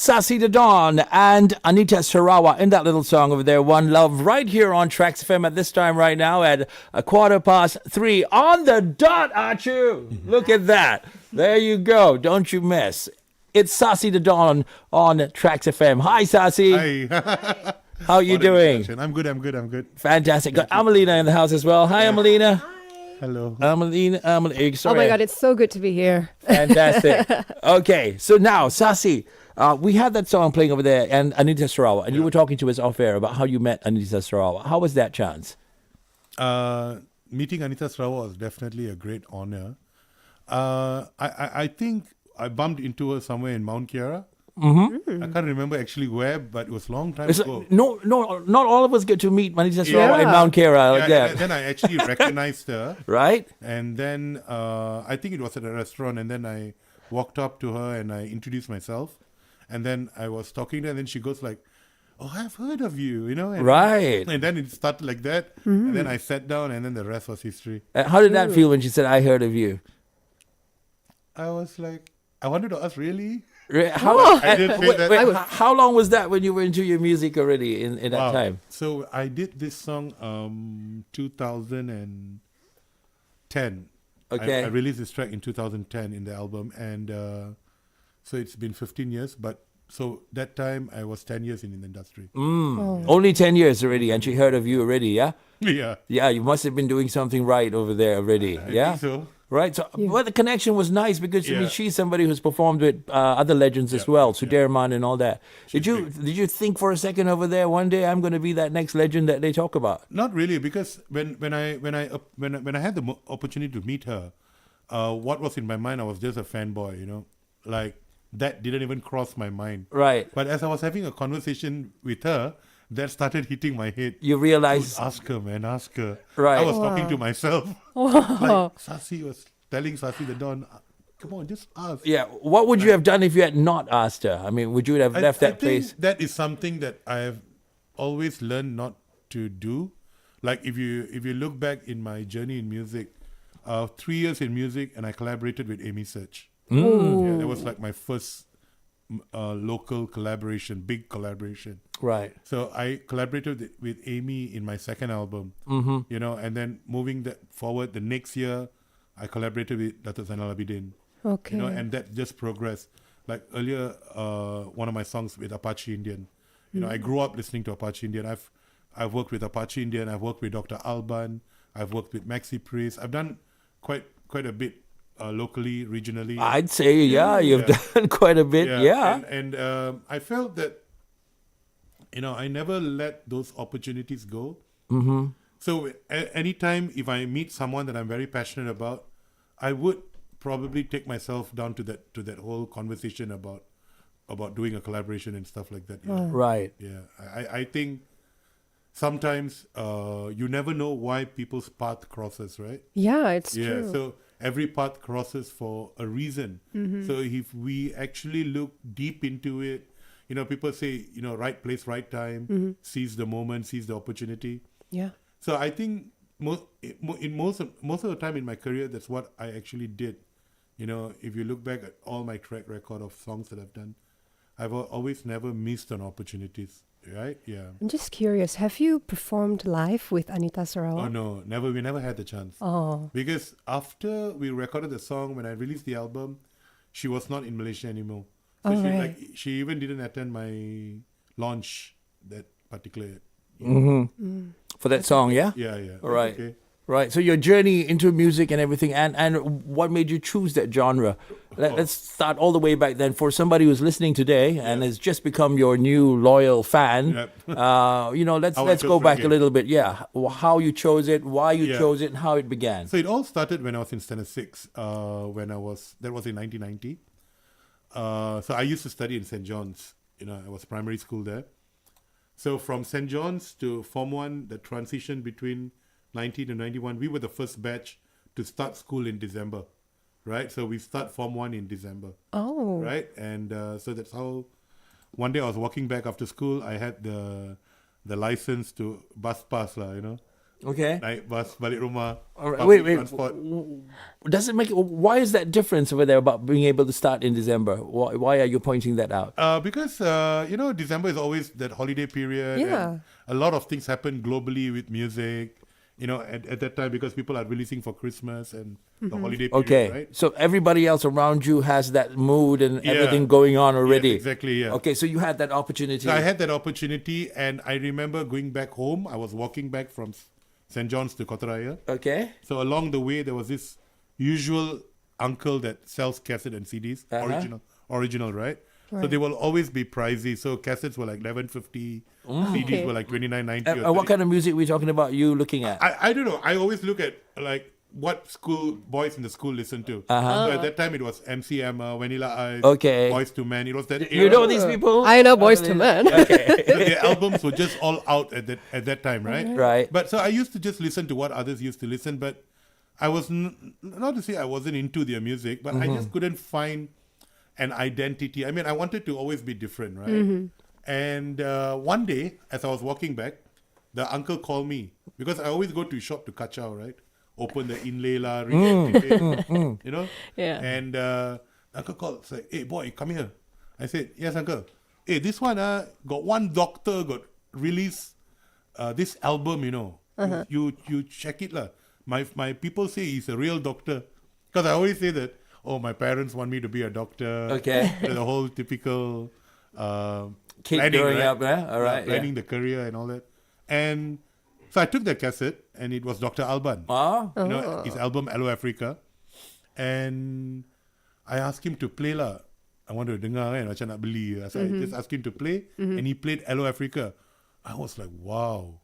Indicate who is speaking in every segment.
Speaker 1: Sasi the Dawn and Anita Sarawak in that little song over there, One Love, right here on TRAXXfm at this time right now at 3:15 on the dot, Achu. Look at that. There you go. Don't you miss. It's Sasi the Dawn on TRAXXfm. Hi, Sasi.
Speaker 2: Hi.
Speaker 1: How are you doing?
Speaker 2: I'm good.
Speaker 1: Fantastic. Got Amelina in the house as well. Hi, Amelina.
Speaker 2: Hello.
Speaker 1: Amelina, sorry.
Speaker 3: Oh my God, it's so good to be here.
Speaker 1: Fantastic. Okay, so now, Sasi, we had that song playing over there, and Anita Sarawak, and you were talking to us off air about how you met Anita Sarawak. How was that chance?
Speaker 2: Meeting Anita Sarawak was definitely a great honor. I think I bumped into her somewhere in Mount Kiara. I can't remember actually where, but it was a long time ago.
Speaker 1: No, not all of us get to meet Anita Sarawak in Mount Kiara. Like that.
Speaker 2: And then I actually recognized her.
Speaker 1: Right?
Speaker 2: And then I think it was at a restaurant, and then I walked up to her and I introduced myself. And then I was talking to her, and then she goes like, "Oh, I've heard of you, you know." And,
Speaker 1: right.
Speaker 2: And then it started like that. And then I sat down, and then the rest was history.
Speaker 1: How did that feel when she said, "I heard of you"?
Speaker 2: I was like, I wanted to ask, really?
Speaker 1: How,
Speaker 2: I did say that.
Speaker 1: how long was that when you were into your music already in that time?
Speaker 2: So I did this song 2010.
Speaker 1: Okay.
Speaker 2: I released this track in 2010 in the album, and so it's been 15 years. But so that time I was 10 years in the industry.
Speaker 1: Only 10 years already, and she heard of you already, yeah?
Speaker 2: Yeah.
Speaker 1: Yeah, you must have been doing something right over there already,
Speaker 2: I think so.
Speaker 1: Right, so well, the connection was nice because I mean, she's somebody who's performed with other legends as well, Sudirman and all that. Did you think for a second over there one day I'm going to be that next legend that they talk about?
Speaker 2: Not really, because when I had the opportunity to meet her, what was in my mind, I was just a fanboy, you know, like that didn't even cross my mind.
Speaker 1: Right.
Speaker 2: But as I was having a conversation with her, that started hitting my head.
Speaker 1: You realize,
Speaker 2: ask her, man, ask her.
Speaker 1: Right.
Speaker 2: I was talking to myself. Like Sasi was telling Sasi the Dawn, come on, just ask.
Speaker 1: Yeah. What would you have done if you had not asked her? I mean, would you have left that place?
Speaker 2: That is something that I have always learned not to do. Like if you look back in my journey in music, 3 years in music, and I collaborated with Amy Search. Yeah, that was like my first local collaboration, big collaboration.
Speaker 1: Right.
Speaker 2: So I collaborated with Amy in my second album, you know, and then moving that forward, the next year, I collaborated with Dato' Zainal Abidin.
Speaker 3: Okay.
Speaker 2: You know, and that just progressed. Like earlier, one of my songs with Apache Indian. You know, I grew up listening to Apache Indian. I've worked with Apache Indian. I've worked with Dr. Alban. I've worked with Maxi Priest. I've done quite a bit locally, regionally.
Speaker 1: I'd say, you've done quite a bit,
Speaker 2: And I felt that, you know, I never let those opportunities go.
Speaker 1: Mm-hmm.
Speaker 2: So anytime if I meet someone that I'm very passionate about, I would probably take myself down to that whole conversation about doing a collaboration and stuff like that. Yeah.
Speaker 1: Right.
Speaker 2: Yeah. I think sometimes you never know why people's path crosses, right?
Speaker 3: Yeah, it's true.
Speaker 2: Yeah, so every path crosses for a reason. So if we actually look deep into it, you know, people say, you know, right place, right time, seize the moment, seize the opportunity.
Speaker 3: Yeah.
Speaker 2: So I think most of the time in my career, that's what I actually did. You know, if you look back at all my track record of songs that I've done, I've always never missed on opportunities. Right? Yeah.
Speaker 3: I'm just curious, have you performed live with Anita Sarawak?
Speaker 2: Oh no, never. We never had the chance.
Speaker 3: Oh.
Speaker 2: Because after we recorded the song, when I released the album, she was not in Malaysia anymore. So she even didn't attend my launch that particular year.
Speaker 1: For that song, yeah?
Speaker 2: Yeah.
Speaker 1: Right.
Speaker 2: Okay.
Speaker 1: Right. So your journey into music and everything, and what made you choose that genre? Let's start all the way back then. For somebody who's listening today and has just become your new loyal fan, you know, let's go back a little bit. Yeah, how you chose it, why you chose it, and how it began.
Speaker 2: So it all started when I was in standard 6. That was in 1990. So I used to study in St. John's. You know, I was primary school there. So from St. John's to Form 1, the transition between 90 to 91, we were the first batch to start school in December, right? So we start Form 1 in December.
Speaker 3: Oh.
Speaker 2: Right? And so that's how, one day I was walking back after school, I had the license to bus pass, you know.
Speaker 1: Okay.
Speaker 2: naik bus balik rumah,
Speaker 1: All right.
Speaker 2: public
Speaker 1: Wait.
Speaker 2: transport.
Speaker 1: Does it make? Why is that difference over there about being able to start in December? Why are you pointing that out?
Speaker 2: Because December is always that holiday period.
Speaker 3: Yeah.
Speaker 2: And a lot of things happen globally with music. At that time, because people are releasing for Christmas and the holiday period,
Speaker 1: Okay.
Speaker 2: right?
Speaker 1: So everybody else around you has that mood and
Speaker 2: Yeah.
Speaker 1: everything going on already.
Speaker 2: Yes, exactly, yeah.
Speaker 1: Okay. So you had that opportunity.
Speaker 2: So I had that opportunity, and I remember going back home. I was walking back from St. John's to Kotaraya.
Speaker 1: Okay.
Speaker 2: So along the way, there was this usual uncle that sells cassette and CDs, original, right? So they will always be pricey. So cassettes were like $11.50, CDs were like $29.90.
Speaker 1: And what kind of music we talking about? You looking at?
Speaker 2: I don't know. I always look at like what school boys in the school listen to. So at that time, it was MC Hammer, Vanilla Ice,
Speaker 1: Okay.
Speaker 2: Boys to Men. It was that
Speaker 1: You
Speaker 2: era.
Speaker 1: know these people?
Speaker 3: I know Boys to Men.
Speaker 1: Okay.
Speaker 2: So their albums were just all out at that time, right?
Speaker 1: Right.
Speaker 2: But so I used to just listen to what others used to listen, but I was not to say I wasn't into their music, but I just couldn't find an identity. I mean, I wanted to always be different, right? And one day, as I was walking back, the uncle called me because I always go to shop to kachao, right? Open the inlay la,
Speaker 3: Yeah.
Speaker 2: And uncle called, say, "Hey boy, come here." I said, "Yes, uncle. Hey, this one got one doctor got release this album, You check it lah. My people say he's a real doctor because I always say that. Oh, my parents want me to be a doctor.
Speaker 1: Okay.
Speaker 2: The whole typical
Speaker 1: Kid
Speaker 2: planning,
Speaker 1: growing
Speaker 2: right?
Speaker 1: up, yeah? All right.
Speaker 2: Planning the career and all that. And so I took that cassette, and it was Dr. Alban. His album Hello Africa. And I asked him to play lah. I wanted to dengar kan, macam nak beli. So I just asked him to play, and he played Hello Africa. I was like, wow.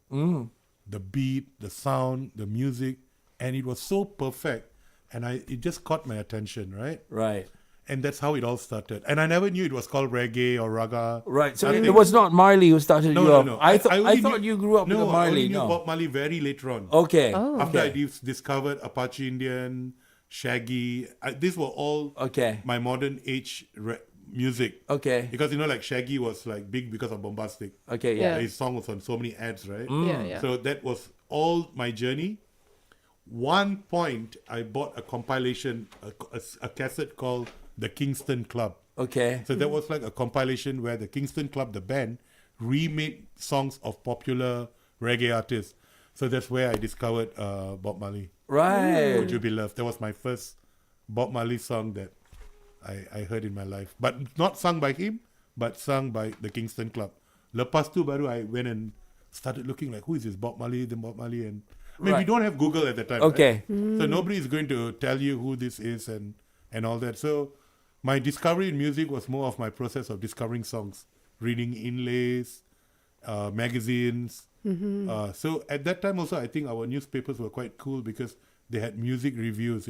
Speaker 2: The beat, the sound, the music, and it was so perfect. And it just caught my attention, right?
Speaker 1: Right.
Speaker 2: And that's how it all started. And I never knew it was called reggae or raga.
Speaker 1: Right. So
Speaker 2: Nothing.
Speaker 1: it was not Marley who started you off.
Speaker 2: No.
Speaker 1: I
Speaker 2: only
Speaker 1: thought
Speaker 2: knew-
Speaker 1: you grew up with the
Speaker 2: I
Speaker 1: Marley.
Speaker 2: only knew
Speaker 1: No.
Speaker 2: Bob Marley very later on.
Speaker 1: Okay.
Speaker 2: After I
Speaker 1: Okay.
Speaker 2: discovered Apache Indian, Shaggy. These were all
Speaker 1: Okay.
Speaker 2: my modern age music.
Speaker 1: Okay.
Speaker 2: Because, like Shaggy was like big because of Bombastic.
Speaker 1: Okay. Yeah.
Speaker 3: Yeah.
Speaker 2: His song was on so many ads, right?
Speaker 3: Yeah.
Speaker 2: So that was all my journey. One point, I bought a compilation, a cassette called The Kingston Club.
Speaker 1: Okay.
Speaker 2: So that was like a compilation where the Kingston Club, the band, remade songs of popular reggae artists. So that's where I discovered Bob Marley.
Speaker 1: Right.
Speaker 2: Would You Be Loved? That was my first Bob Marley song that I heard in my life. But not sung by him, but sung by the Kingston Club. Lepas tu baru I went and started looking like, who is this Bob Marley? Then Bob Marley. And I mean, we
Speaker 1: Right.
Speaker 2: don't have Google at the time.
Speaker 1: Okay.
Speaker 2: Right? So nobody is going to tell you who this is and all that. So my discovery in music was more of my process of discovering songs, reading inlays, magazines. So at that time also, I think our newspapers were quite cool because they had music reviews,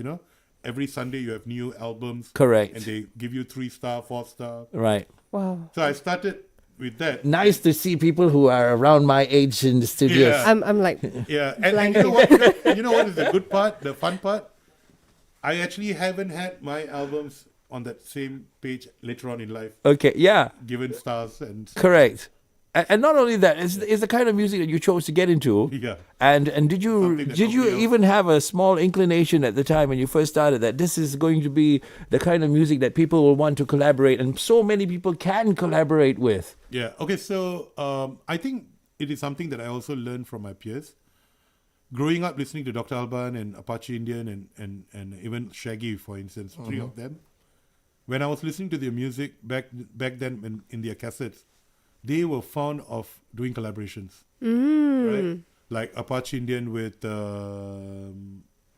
Speaker 2: Every Sunday you have new albums.
Speaker 1: Correct.
Speaker 2: And they give you 3-star, 4-star.
Speaker 1: Right.
Speaker 3: Wow.
Speaker 2: So I started with that.
Speaker 1: Nice to see people who are around my age in the studios.
Speaker 2: Yeah.
Speaker 3: I'm like,
Speaker 2: Yeah, and you know what is the good part, the fun part? I actually haven't had my albums on that same page later on in life,
Speaker 1: Okay. Yeah.
Speaker 2: given stars and
Speaker 1: Correct. And not only that, it's the kind of music that you chose to get into.
Speaker 2: yeah.
Speaker 1: And did you
Speaker 2: Something that
Speaker 1: did you
Speaker 2: nobody else-
Speaker 1: even have a small inclination at the time when you first started that this is going to be the kind of music that people will want to collaborate and so many people can collaborate with?
Speaker 2: Yeah. Okay. So I think it is something that I also learned from my peers. Growing up listening to Dr. Alban and Apache Indian and even Shaggy, for instance, three of them. When I was listening to their music back then in their cassettes, they were fond of doing collaborations. Right? Like Apache Indian with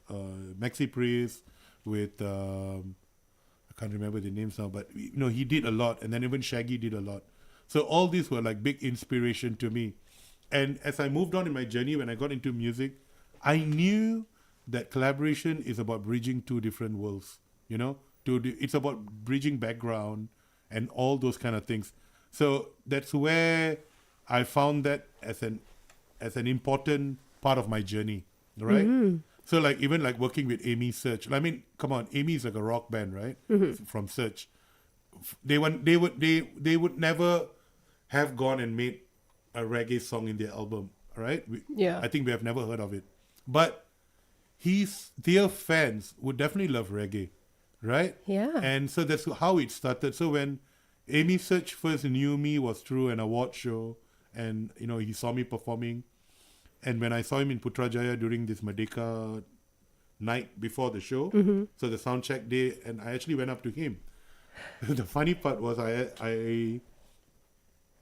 Speaker 2: Maxi Priest, with I can't remember the names now, but he did a lot, and then even Shaggy did a lot. So all these were like big inspiration to me. And as I moved on in my journey, when I got into music, I knew that collaboration is about bridging two different worlds. It's about bridging background and all those kind of things. So that's where I found that as an important part of my journey, right? So like even like working with Amy Search. I mean, come on, Amy is like a rock band, right? From Search. They would never have gone and made a reggae song in their album, right?
Speaker 3: Yeah.
Speaker 2: I think we have never heard of it. But their fans would definitely love reggae, right?
Speaker 3: Yeah.
Speaker 2: And so that's how it started. So when Amy Search first knew me was through an award show, and he saw me performing. And when I saw him in Putrajaya during this Merdeka night before the show, so the soundcheck day, and I actually went up to him. The funny part was I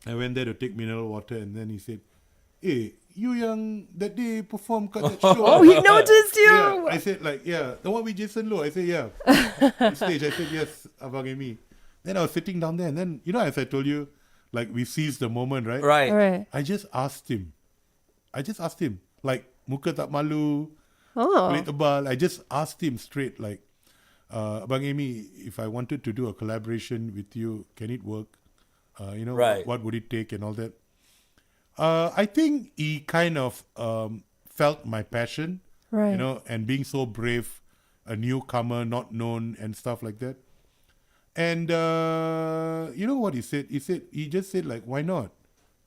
Speaker 2: went there to take mineral water, and then he said, "Hey, you yang that day perform kat that show."
Speaker 3: Oh, he noticed you.
Speaker 2: Yeah, I said the one with Jason Low. I said on stage. I said yes, Abang Amy. Then I was sitting down there, and then as I told you, like we seized the moment, right?
Speaker 1: Right.
Speaker 3: Right.
Speaker 2: I just asked him, like muka tak malu,
Speaker 3: Oh.
Speaker 2: kulit tebal. I just asked him straight, like, Abang Amy, if I wanted to do a collaboration with you, can it work?
Speaker 1: Right.
Speaker 2: What would it take and all that? I think he kind of felt my passion,
Speaker 3: Right.
Speaker 2: and being so brave, a newcomer, not known, and stuff like that. And you know what he said? He just said, like, why not?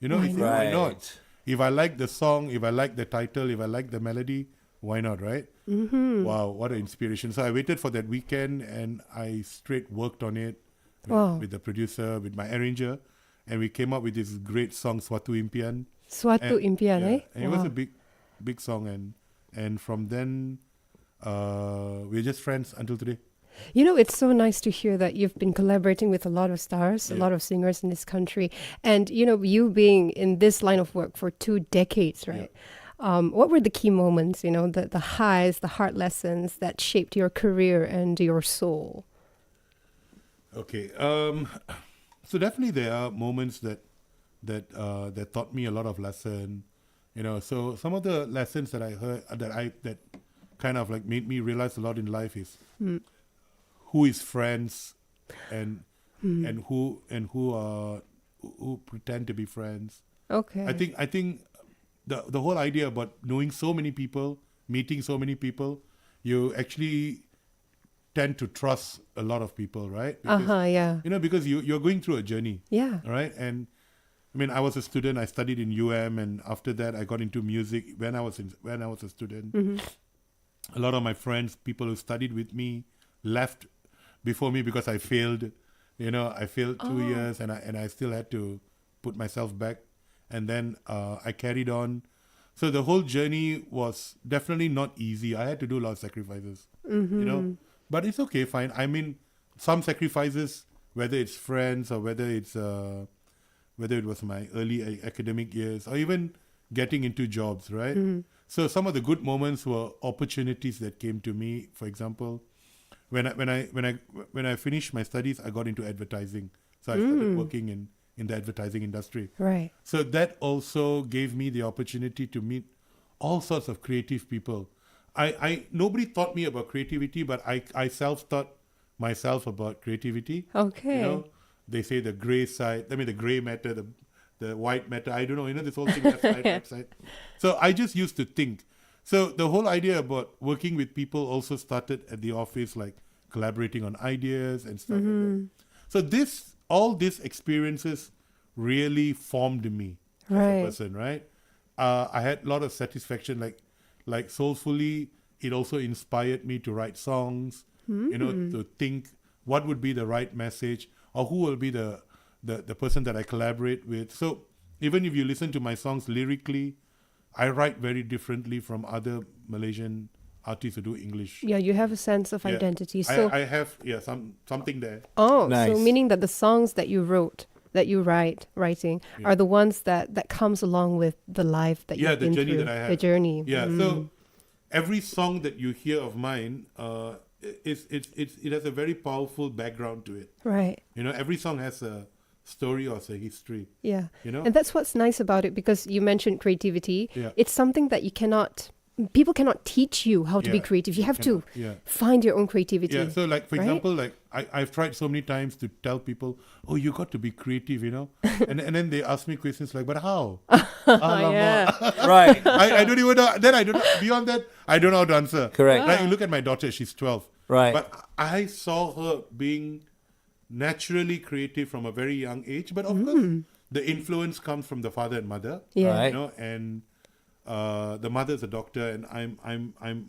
Speaker 2: He said, why not?
Speaker 1: Right.
Speaker 2: If I like the song, if I like the title, if I like the melody, why not, right?
Speaker 3: Mm-hmm.
Speaker 2: Wow, what an inspiration. So I waited for that weekend, and I straight worked on it
Speaker 3: Wow.
Speaker 2: with the producer, with my arranger, and we came up with this great song, Suatu Impian.
Speaker 3: Suatu impian, eh?
Speaker 2: And it was a big song, and from then we're just friends until today.
Speaker 3: It's so nice to hear that you've been collaborating with a lot of stars, a lot of singers in this country. And, you being in this line of work for 2 decades, right? What were the key moments, the highs, the hard lessons that shaped your career and your soul?
Speaker 2: Okay. So definitely there are moments that taught me a lot of lesson. So some of the lessons that I heard that kind of like made me realize a lot in life is who is friends and who pretend to be friends.
Speaker 3: Okay.
Speaker 2: I think the whole idea about knowing so many people, meeting so many people, you actually tend to trust a lot of people, right? Because,
Speaker 3: yeah.
Speaker 2: because you're going through a journey.
Speaker 3: Yeah.
Speaker 2: Right? And I mean, I was a student. I studied in UM, and after that, I got into music when I was a student.
Speaker 3: Mm-hmm.
Speaker 2: A lot of my friends, people who studied with me, left before me because I failed. I failed 2 years, and I still had to put myself back. And then I carried on. So the whole journey was definitely not easy. I had to do a lot of sacrifices. But it's okay, fine. I mean, some sacrifices, whether it's friends or whether it was my early academic years or even getting into jobs, right? So some of the good moments were opportunities that came to me. For example, when I finished my studies, I got into advertising. So I started working in the advertising industry.
Speaker 3: Right.
Speaker 2: So that also gave me the opportunity to meet all sorts of creative people. Nobody taught me about creativity, but I self-taught myself about creativity.
Speaker 3: Okay.
Speaker 2: They say the gray side, the gray matter, the white matter, I don't know, this whole thing, left side, right side. So I just used to think. So the whole idea about working with people also started at the office, like collaborating on ideas and stuff like that. So all these experiences really formed me as a person, right? I had a lot of satisfaction, like soulfully. It also inspired me to write songs, to think what would be the right message or who will be the person that I collaborate with. So even if you listen to my songs lyrically, I write very differently from other Malaysian artists who do English.
Speaker 3: Yeah, you have a sense of identity. So
Speaker 2: I have something there.
Speaker 3: Oh,
Speaker 1: Nice.
Speaker 3: so meaning that the songs that you writing are the ones that comes along with the life that you've
Speaker 2: the
Speaker 3: been
Speaker 2: journey
Speaker 3: through.
Speaker 2: that I had.
Speaker 3: The journey.
Speaker 2: Yeah, so every song that you hear of mine, it has a very powerful background to it.
Speaker 3: Right.
Speaker 2: Every song has a story or a history.
Speaker 3: Yeah.
Speaker 2: You know?
Speaker 3: And that's what's nice about it, because you mentioned creativity.
Speaker 2: Yeah.
Speaker 3: It's something that people cannot teach you how to be
Speaker 2: Yeah,
Speaker 3: creative. You have to
Speaker 2: yeah.
Speaker 3: find your own creativity.
Speaker 2: Yeah, so like, for
Speaker 3: right?
Speaker 2: example, like I've tried so many times to tell people, oh, you got to be creative, and then they ask me questions like, but how?
Speaker 3: Yeah.
Speaker 1: Right.
Speaker 2: I don't even know. Then I don't, beyond that, I don't know how to answer.
Speaker 1: Correct.
Speaker 2: Like, you look at my daughter, she's 12.
Speaker 1: Right.
Speaker 2: But I saw her being naturally creative from a very young age. But of course, the influence comes from the father and mother.
Speaker 3: Yeah.
Speaker 1: Right.
Speaker 2: And The mother's a doctor, and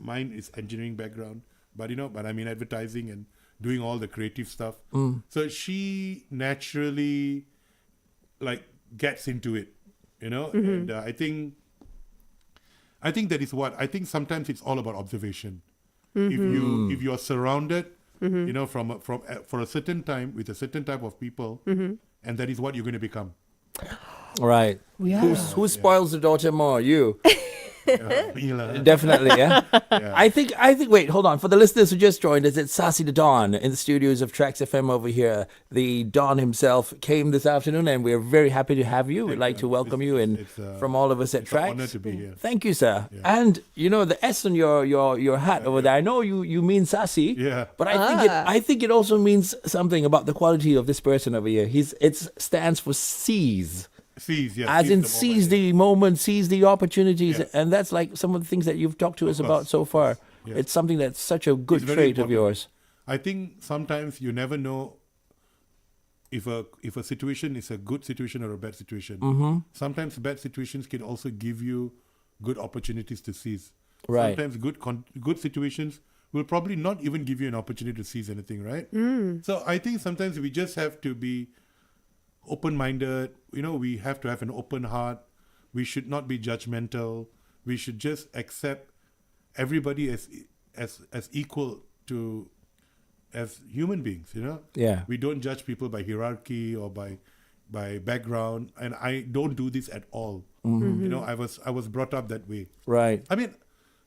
Speaker 2: mine is engineering background. But I'm in advertising and doing all the creative stuff. So she naturally like gets into it, and I think that is what I think. Sometimes it's all about observation. If you are surrounded, for a certain time with a certain type of people, and that is what you're going to become.
Speaker 1: Right.
Speaker 3: Yeah.
Speaker 1: Who spoils the daughter more? You.
Speaker 2: Mila.
Speaker 1: Definitely, yeah.
Speaker 2: Yeah.
Speaker 1: I think. Wait, hold on. For the listeners who just joined us, it's Sasi the Don in the studios of TRAXXfm over here. The Don himself came this afternoon, and we're very happy to have you. We'd like to welcome you, and
Speaker 2: it's,
Speaker 1: from all of us at
Speaker 2: It's an
Speaker 1: Trax.
Speaker 2: honor to be here.
Speaker 1: Thank you, sir.
Speaker 2: Yeah.
Speaker 1: And the S on your hat over there. I know you mean Sasi.
Speaker 2: Yeah.
Speaker 1: But I think it also means something about the quality of this person over here. It stands for seize.
Speaker 2: Seize, yes.
Speaker 1: As in
Speaker 2: the
Speaker 1: seize
Speaker 2: moment.
Speaker 1: the moment, seize the opportunities,
Speaker 2: Yes.
Speaker 1: and that's like some of the things that you've talked to us
Speaker 2: Of
Speaker 1: about
Speaker 2: course.
Speaker 1: so far.
Speaker 2: Yes.
Speaker 1: It's something that's such a good
Speaker 2: It's very
Speaker 1: trait of
Speaker 2: important.
Speaker 1: yours.
Speaker 2: I think sometimes you never know if a situation is a good situation or a bad situation. Sometimes bad situations can also give you good opportunities to seize.
Speaker 1: Right.
Speaker 2: Sometimes good situations will probably not even give you an opportunity to seize anything, right? So I think sometimes we just have to be open-minded. We have to have an open heart. We should not be judgmental. We should just accept everybody as equal to as human beings.
Speaker 1: Yeah.
Speaker 2: We don't judge people by hierarchy or by background, and I don't do this at all. I was brought up that way.
Speaker 1: Right.
Speaker 2: I mean,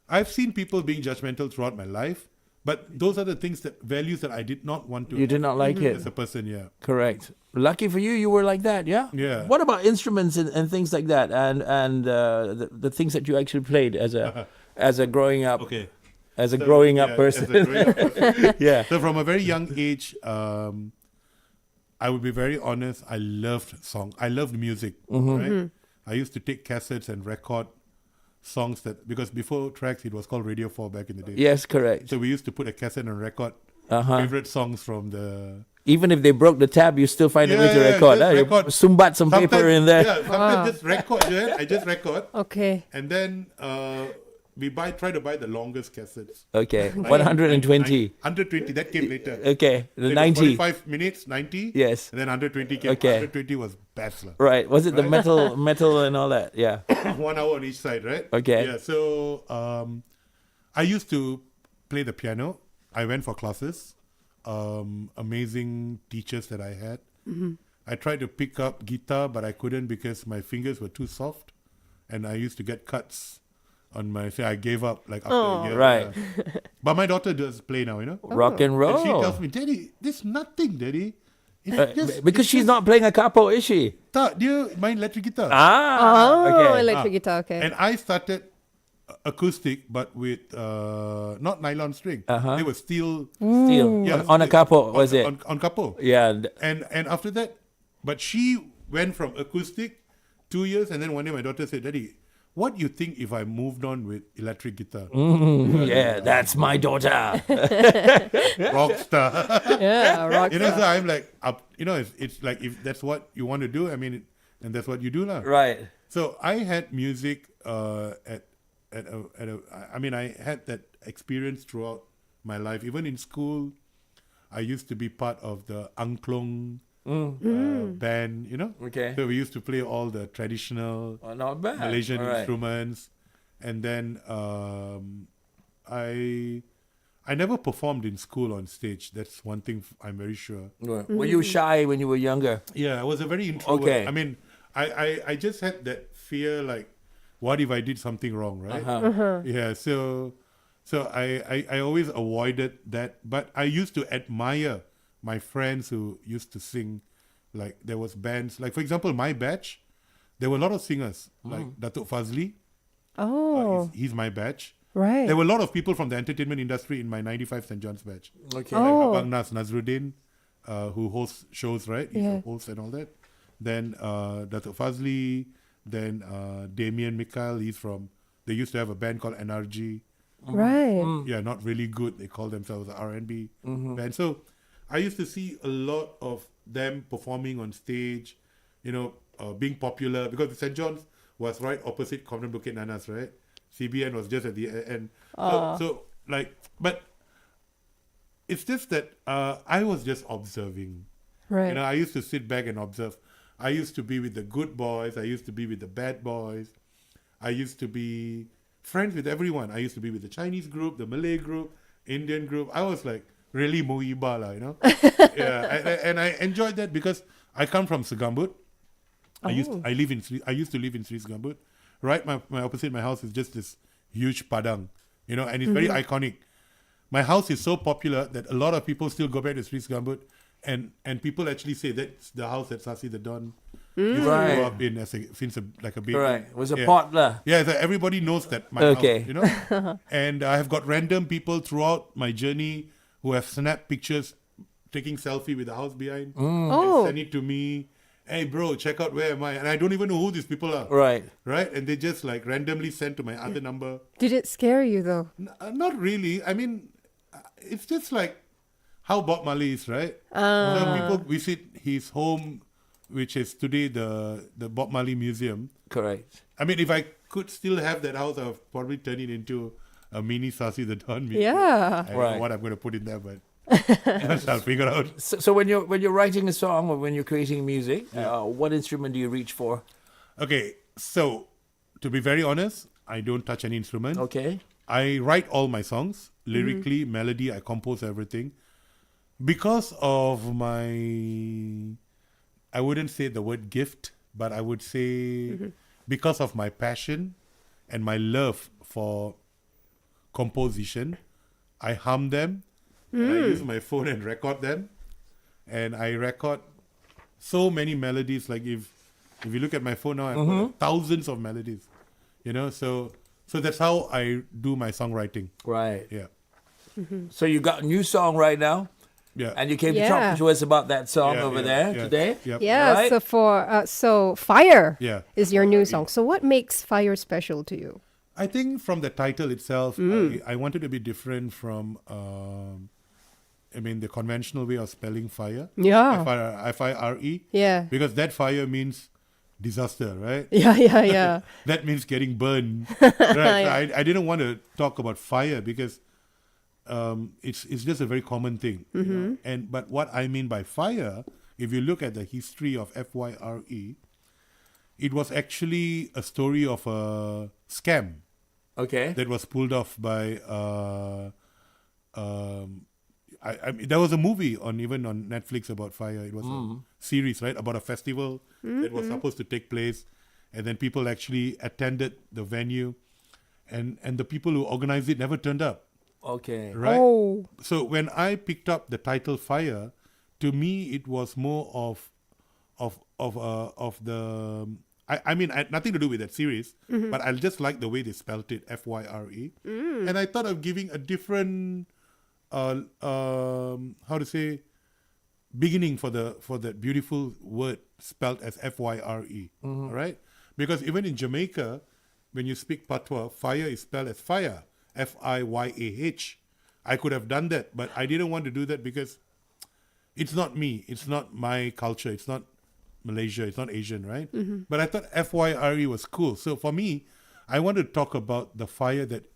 Speaker 2: I've seen people being judgmental throughout my life, but those are the values that I did not want to.
Speaker 1: You did not like it.
Speaker 2: As a person, yeah.
Speaker 1: Correct. Lucky for you, you were like that, yeah?
Speaker 2: Yeah.
Speaker 1: What about instruments and things like that, and the things that you actually played as a growing up
Speaker 2: Okay.
Speaker 1: as a growing up
Speaker 2: yeah,
Speaker 1: person?
Speaker 2: as a growing up person.
Speaker 1: Yeah.
Speaker 2: So from a very young age, I would be very honest. I loved I loved music. Right. I used to take cassettes and record songs because before Trax it was called Radio 4 back in the day.
Speaker 1: Yes, correct.
Speaker 2: So we used to put a cassette and record favorite songs from the.
Speaker 1: Even if they broke the tab, you still find a way to record.
Speaker 2: just
Speaker 1: You
Speaker 2: record.
Speaker 1: sumbat some paper in there.
Speaker 2: Yeah, sometimes just record. Yeah, I just record,
Speaker 3: Okay.
Speaker 2: and then we try to buy the longest cassettes.
Speaker 1: Okay, 120.
Speaker 2: 120, that came later.
Speaker 1: Okay, the
Speaker 2: It was
Speaker 1: 90.
Speaker 2: 45 minutes, 90.
Speaker 1: Yes.
Speaker 2: And then 120 came.
Speaker 1: Okay.
Speaker 2: 120 was bachelor.
Speaker 1: Right. Was it the metal and all that? Yeah.
Speaker 2: 1 hour on each side, right?
Speaker 1: Okay.
Speaker 2: Yeah. So I used to play the piano. I went for classes. Amazing teachers that I had. I tried to pick up guitar, but I couldn't because my fingers were too soft, and I used to get cuts on my. So I gave up like after a year.
Speaker 1: Right.
Speaker 2: Yeah. But my daughter does play now,
Speaker 1: Rock and
Speaker 2: And
Speaker 1: roll.
Speaker 2: she tells me, "Daddy, this is nothing, Daddy."
Speaker 1: Because she's not playing a capo, is she?
Speaker 2: Do you mind electric guitar?
Speaker 1: Ah. Okay.
Speaker 3: Electric guitar, okay.
Speaker 2: And I started acoustic, but with not nylon string. They were steel.
Speaker 1: Steel.
Speaker 2: Yeah,
Speaker 1: On a capo, was it?
Speaker 2: On capo.
Speaker 1: Yeah.
Speaker 2: And after that, but she went from acoustic 2 years, and then one day my daughter said, "Daddy, what do you think if I moved on with electric guitar?"
Speaker 1: Yeah, that's my daughter.
Speaker 2: Rock star.
Speaker 3: Yeah, rock.
Speaker 2: So I'm like, it's like if that's what you want to do, I mean, and that's what you do now.
Speaker 1: Right.
Speaker 2: So I had music I had that experience throughout my life. Even in school, I used to be part of the angklung band,
Speaker 1: Okay.
Speaker 2: So we used to play all the traditional
Speaker 1: Oh, not bad.
Speaker 2: Malaysian
Speaker 1: All right.
Speaker 2: instruments. And then I never performed in school on stage. That's one thing I'm very sure.
Speaker 1: Were you shy when you were younger?
Speaker 2: Yeah, I was a very introvert.
Speaker 1: Okay.
Speaker 2: I mean, I just had that fear, like, what if I did something wrong, right? Yeah, so I always avoided that. But I used to admire my friends who used to sing. Like, there was bands. Like, for example, my batch, there were a lot of singers. Like Datuk Fazli.
Speaker 3: Oh,
Speaker 2: He's my batch.
Speaker 3: right.
Speaker 2: There were a lot of people from the entertainment industry in my 95 St. John's batch.
Speaker 1: Okay.
Speaker 2: Like
Speaker 3: Oh.
Speaker 2: Abang Nas Nazruddin, who hosts shows, right? He's
Speaker 3: Yeah.
Speaker 2: a host and all that. Then Datuk Fazli, then Damien Mikhail, they used to have a band called NRG.
Speaker 3: Right.
Speaker 2: Yeah, not really good. They call themselves an R&B band. So I used to see a lot of them performing on stage, being popular, because St. John's was right opposite Covenant Bukit Nanas, right? CBN was just at the end. But it's just that I was just observing.
Speaker 3: Right.
Speaker 2: You know, I used to sit back and observe. I used to be with the good boys. I used to be with the bad boys. I used to be friends with everyone. I used to be with the Chinese group, the Malay group, Indian group. I was like really muiba, you know. And I enjoyed that because I come from Segambut. I used to live in Sri Segambut. Right, my opposite my house is just this huge padang, you know, and it's very iconic. My house is so popular that a lot of people still go back to Sri Segambut, and people actually say that's the house that Sasi the Don used to grow up in since a baby.
Speaker 1: Right. It was a potluck.
Speaker 2: Yeah, so everybody knows that my house, you know. And I have got random people throughout my journey who have snapped pictures taking selfie with the house behind and send it to me. Hey bro, check out where am I? And I don't even know who these people are.
Speaker 1: Right.
Speaker 2: And they just like randomly send to my other number.
Speaker 3: Did it scare you though?
Speaker 2: Not really. I mean, it's just like how Bob Marley is, right? So people visit his home, which is today the Bob Marley Museum.
Speaker 1: Correct.
Speaker 2: I mean, if I could still have that house, I'll probably turn it into a mini Sasi the Don museum.
Speaker 3: Yeah.
Speaker 2: I don't know what I'm going to put in there, but I'll figure out.
Speaker 1: So when you're writing a song or when you're creating music, what instrument do you reach for?
Speaker 2: Okay, so to be very honest, I don't touch any instrument.
Speaker 1: Okay.
Speaker 2: I write all my songs, lyrically, melody, I compose everything. Because of my, I wouldn't say the word gift, but I would say because of my passion and my love for composition, I hum them. And I use my phone and record them. And I record so many melodies. Like if you look at my phone now, I've got thousands of melodies. You know, so that's how I do my songwriting.
Speaker 1: Right.
Speaker 2: Yeah.
Speaker 1: So you got a new song right now.
Speaker 2: Yeah.
Speaker 1: And you came to talk to us about that song over there today.
Speaker 2: Yep.
Speaker 3: Yeah.
Speaker 1: Right?
Speaker 3: So Fyre
Speaker 2: Yeah.
Speaker 3: is your new song. So what makes Fyre special to you?
Speaker 2: I think from the title itself, I wanted to be different from, the conventional way of spelling fire.
Speaker 3: Yeah.
Speaker 2: F-I-R-E.
Speaker 3: Yeah.
Speaker 2: Because that fire means disaster, right?
Speaker 3: Yeah.
Speaker 2: That means getting burned. Right. So I didn't want to talk about fire because it's just a very common thing. You know? But what I mean by fire, if you look at the history of Fyre, it was actually a story of a scam.
Speaker 1: Okay.
Speaker 2: That was pulled off by there was a movie on Netflix about Fyre. It was a series, right, about a festival that was supposed to take place, and then people actually attended the venue, and the people who organized it never turned up.
Speaker 1: Okay.
Speaker 2: Right.
Speaker 3: Oh.
Speaker 2: So when I picked up the title Fyre, to me it was more of the. I mean, I had nothing to do with that series, but I just like the way they spelled it, Fyre. And I thought of giving a different, beginning for that beautiful word spelled as Fyre, right? Because even in Jamaica, when you speak patois, fire is spelled as fire, Fiyah. I could have done that, but I didn't want to do that because it's not me. It's not my culture. It's not Malaysia. It's not Asian, right? But I thought Fyre was cool. So for me, I want to talk about the fire that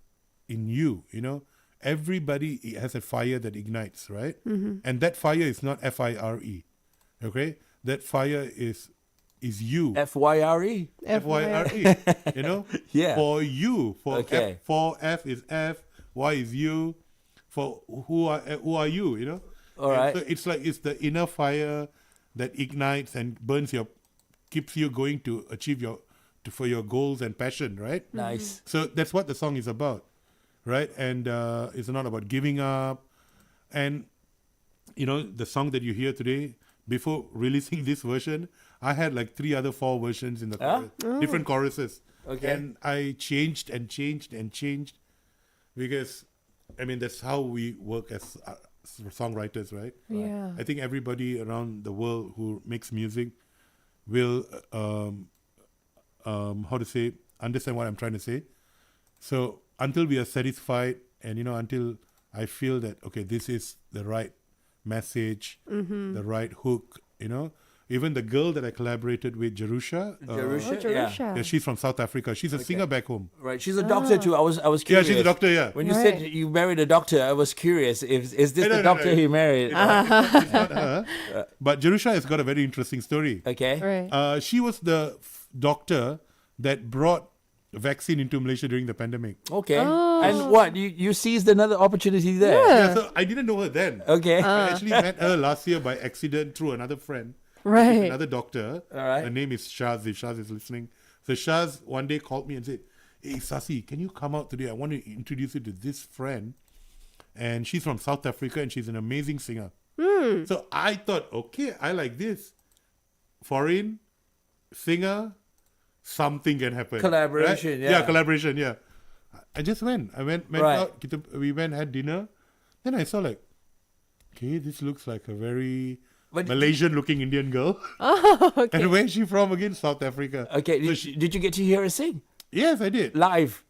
Speaker 2: in you, you know. Everybody has a fire that ignites, right? And that fire is not Fyre, okay? That fire is you.
Speaker 1: Fyre.
Speaker 2: Fyre, you know?
Speaker 1: Yeah.
Speaker 2: For you.
Speaker 1: Okay.
Speaker 2: For F is F, Y is you. For who are you, you know?
Speaker 1: All right.
Speaker 2: So it's the inner fire that ignites and keeps you going to achieve for your goals and passion, right?
Speaker 1: Nice.
Speaker 2: So that's what the song is about, right? And it's not about giving up. And, you know, the song that you hear today, before releasing this version, I had like 4 versions in the chorus, different choruses.
Speaker 1: Okay.
Speaker 2: And I changed because, I mean, that's how we work as songwriters, right?
Speaker 3: Yeah.
Speaker 2: I think everybody around the world who makes music will, understand what I'm trying to say. So until we are satisfied and, you know, until I feel that, okay, this is the right message, the right hook, you know, Even the girl that I collaborated with, Jerusha.
Speaker 1: Jerusha?
Speaker 3: Oh, Jerusha.
Speaker 2: Yeah, she's from South Africa. She's a singer back home.
Speaker 1: Right. She's a doctor too. I was
Speaker 2: Yeah,
Speaker 1: curious.
Speaker 2: she's a doctor, yeah.
Speaker 1: When you said
Speaker 3: Right.
Speaker 1: you married a doctor, I was curious. Is this
Speaker 2: No,
Speaker 1: the
Speaker 2: no,
Speaker 1: doctor
Speaker 2: no.
Speaker 1: he married?
Speaker 2: It's not her. But Jerusha has got a very interesting story.
Speaker 1: Okay.
Speaker 3: Right.
Speaker 2: She was the doctor that brought vaccine into Malaysia during the pandemic.
Speaker 1: Okay.
Speaker 3: Oh.
Speaker 1: And what? You seized another opportunity there?
Speaker 2: Yeah, so I didn't know her then.
Speaker 1: Okay.
Speaker 2: I actually met her last year by accident through another friend.
Speaker 3: Right.
Speaker 2: Another doctor.
Speaker 1: All right.
Speaker 2: Her name is Shaz, if Shaz is listening. So Shaz one day called me and said, "Hey, Sasi, can you come out today? I want to introduce you to this friend. And she's from South Africa and she's an amazing singer." So I thought, okay, I like this. Foreign, singer, something can happen.
Speaker 1: Collaboration,
Speaker 2: right?
Speaker 1: yeah.
Speaker 2: Yeah, collaboration, yeah. I just went. I went
Speaker 1: Right.
Speaker 2: out. We went, had dinner. Then I saw like, okay, this looks like a very
Speaker 1: But
Speaker 2: Malaysian-looking Indian girl.
Speaker 3: Oh, okay.
Speaker 2: And where's she from again? South Africa.
Speaker 1: Okay.
Speaker 2: So
Speaker 1: Did you get to hear her sing
Speaker 2: Yes, I did.
Speaker 1: live?